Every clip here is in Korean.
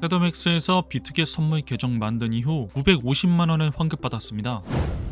테더맥스에서 비트겟 선물 계정 만든 이후 950만원을 환급받았습니다.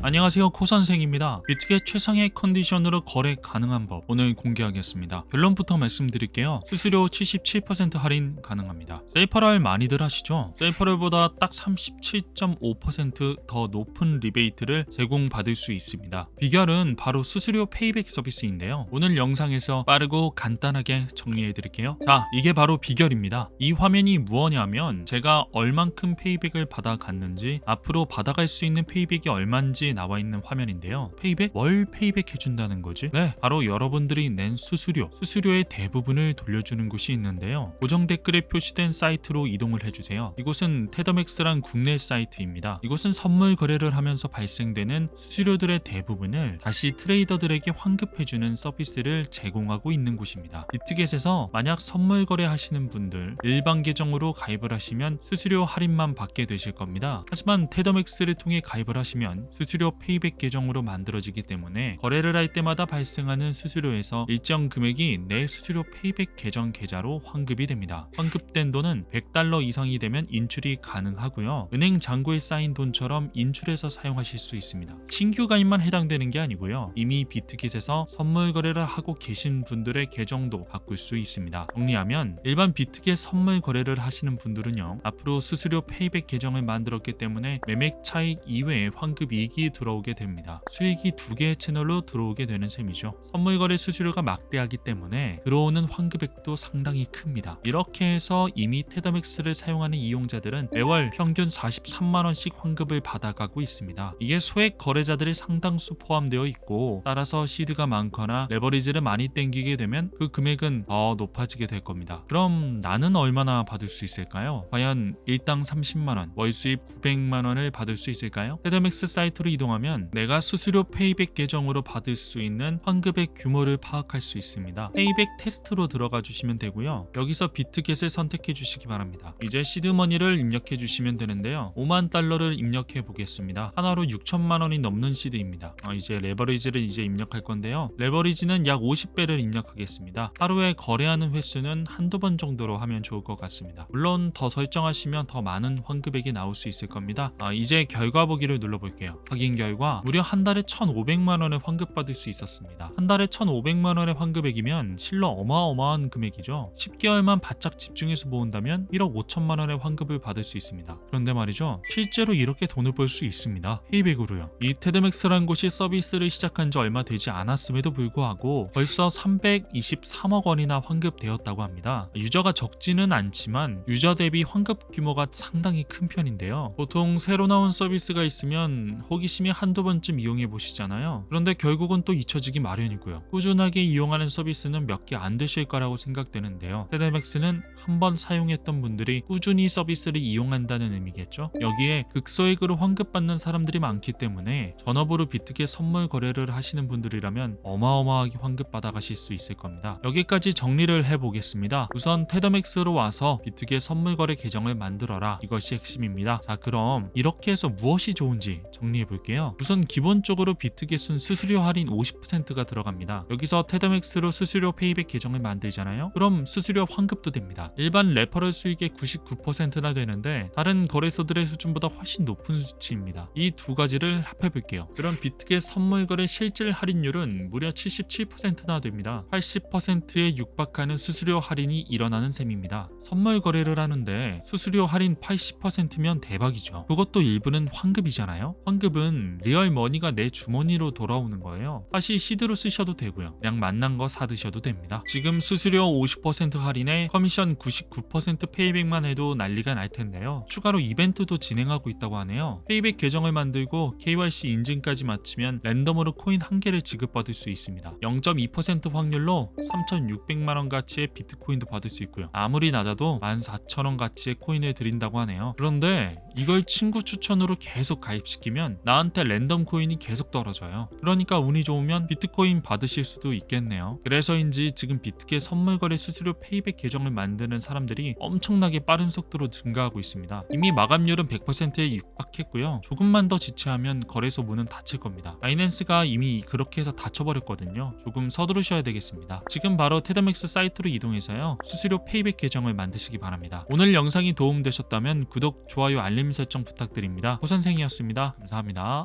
안녕하세요, 코선생입니다. 비트겟 최상의 컨디션으로 거래 가능한 법 오늘 공개하겠습니다. 결론부터 말씀드릴게요. 수수료 77% 할인 가능합니다. 세이퍼럴 많이들 하시죠? 세이퍼럴보다 딱 37.5% 더 높은 리베이트를 제공받을 수 있습니다. 비결은 바로 수수료 페이백 서비스인데요. 오늘 영상에서 빠르고 간단하게 정리해드릴게요. 자, 이게 바로 비결입니다. 이 화면이 무엇냐면 제가 얼만큼 페이백을 받아갔는지, 앞으로 받아갈 수 있는 페이백이 얼만지 나와 있는 화면인데요. 페이백? 뭘 페이백 해준다는 거지? 네, 바로 여러분들이 낸 수수료의 대부분을 돌려주는 곳이 있는데요. 고정 댓글에 표시된 사이트로 이동을 해주세요. 이곳은 테더맥스란 국내 사이트입니다. 이곳은 선물 거래를 하면서 발생되는 수수료들의 대부분을 다시 트레이더들에게 환급해주는 서비스를 제공하고 있는 곳입니다. 비트겟에서 만약 선물 거래하시는 분들 일반 계정으로 가입을 하시면 수수료 할인만 받게 되실 겁니다. 하지만 테더맥스를 통해 가입을 하시면 수수료 페이백 계정으로 만들어지기 때문에 거래를 할 때마다 발생하는 수수료에서 일정 금액이 내 수수료 페이백 계정 계좌로 환급이 됩니다. 환급된 돈은 $100 이상이 되면 인출이 가능하고요. 은행 잔고에 쌓인 돈처럼 인출해서 사용하실 수 있습니다. 신규 가입만 해당되는 게 아니고요. 이미 비트겟에서 선물 거래를 하고 계신 분들의 계정도 바꿀 수 있습니다. 정리하면 일반 비트겟 선물 거래를 하시는 분들은요, 앞으로 수수료 페이백 계정을 만들었기 때문에 매매 차익 이외에 환급 이익이 들어오게 됩니다. 수익이 두 개의 채널로 들어오게 되는 셈이죠. 선물 거래 수수료가 막대하기 때문에 들어오는 환급액도 상당히 큽니다. 이렇게 해서 이미 테더맥스를 사용하는 이용자들은 매월 평균 43만원씩 환급을 받아가고 있습니다. 이게 소액 거래자들이 상당수 포함되어 있고, 따라서 시드가 많거나 레버리지를 많이 땡기게 되면 그 금액은 더 높아지게 될 겁니다. 그럼 나는 얼마나 받을 수 있을까요? 과연 일당 30만원, 월 수입 900만원을 받을 수 있을까요? 테더맥스 사이트로 이동하면 내가 수수료 페이백 계정으로 받을 수 있는 환급의 규모를 파악할 수 있습니다. 페이백 테스트로 들어가 주시면 되고요. 여기서 비트겟을 선택해 주시기 바랍니다. 이제 시드머니를 입력해 주시면 되는데요. $50,000를 입력해 보겠습니다. 하나로 6천만원이 넘는 시드입니다. 이제 레버리지를 입력할 건데요. 레버리지는 약 50배를 입력하겠습니다. 하루에 거래하는 횟수는 한두 번 정도로 하면 좋을 것 같습니다. 물론 더 설정하시면 더 많은 환급액이 나올 수 있을 겁니다. 이제 결과 보기를 눌러볼게요. 확인 결과 무려 한 달에 1,500만원의 환급받을 수 있었습니다. 한 달에 1,500만원의 환급액이면 실로 어마어마한 금액이죠. 10개월만 바짝 집중해서 모은다면 1억 5천만원의 환급을 받을 수 있습니다. 그런데 말이죠, 실제로 이렇게 돈을 벌 수 있습니다. 페이백으로요. 이 테드맥스라는 곳이 서비스를 시작한 지 얼마 되지 않았음에도 불구하고 벌써 323억 원이나 환급되었다고 합니다. 유저가 적지는 않지만 유저 대비 환급 규모가 상당히 큰 편인데요. 보통 새로 나온 서비스가 있으면 호기심이 한두 번쯤 이용해 보시잖아요. 그런데 결국은 또 잊혀지기 마련이고요. 꾸준하게 이용하는 서비스는 몇 개 안 되실 거라고 생각되는데요. 테더맥스는 한번 사용했던 분들이 꾸준히 서비스를 이용한다는 의미겠죠. 여기에 극소액으로 환급받는 사람들이 많기 때문에 전업으로 비트겟 선물 거래를 하시는 분들이라면 어마어마하게 환급받아 가실 수 있을 겁니다. 여기까지 정리를 해보겠습니다. 우선 테더맥스로 와서 비트겟 선물 거래 계정을 만들어라, 이것이 핵심입니다. 자, 그럼 이렇게 해서 무엇이 좋은지 정리해 볼게요. 우선 기본적으로 비트겟은 수수료 할인 50%가 들어갑니다. 여기서 테더맥스로 수수료 페이백 계정을 만들잖아요. 그럼 수수료 환급도 됩니다. 일반 레퍼럴 수익의 99%나 되는데 다른 거래소들의 수준보다 훨씬 높은 수치입니다. 이 두 가지를 합해 볼게요. 그럼 비트겟 선물 거래 실질 할인율은 무려 77%나 됩니다. 80%에 육박하는 수수료 할인이 일어나는 셈입니다. 선물 거래를 하는데 수수료 할인 80%면 대박이죠. 그것도 일부는 환급이잖아요. 환급은 리얼 머니가 내 주머니로 돌아오는 거예요. 다시 시드로 쓰셔도 되고요. 그냥 만난 거 사드셔도 됩니다. 지금 수수료 50% 할인에 커미션 99% 페이백만 해도 난리가 날 텐데요. 추가로 이벤트도 진행하고 있다고 하네요. 페이백 계정을 만들고 KYC 인증까지 마치면 랜덤으로 코인 1개를 지급받을 수 있습니다. 0.2% 확률로 3,600만원 가치의 비트코인도 받을 수 있고요. 아무리 낮아도 14,000원 가치의 코인을 드린다고 하네요. 그런데 이걸 친구 추천으로 계속 가입시키면 나한테 저한테 랜덤 코인이 계속 떨어져요. 그러니까 운이 좋으면 비트코인 받으실 수도 있겠네요. 그래서인지 지금 비트게 선물거래 수수료 페이백 계정을 만드는 사람들이 엄청나게 빠른 속도로 증가하고 있습니다. 이미 마감률은 100%에 육박했고요. 조금만 더 지체하면 거래소 문은 닫힐 겁니다. 바이낸스가 이미 그렇게 해서 닫혀버렸거든요. 조금 서두르셔야 되겠습니다. 지금 바로 테더맥스 사이트로 이동해서요. 수수료 페이백 계정을 만드시기 바랍니다. 오늘 영상이 도움되셨다면 구독, 좋아요, 알림 설정 부탁드립니다. 호선생이었습니다. 감사합니다.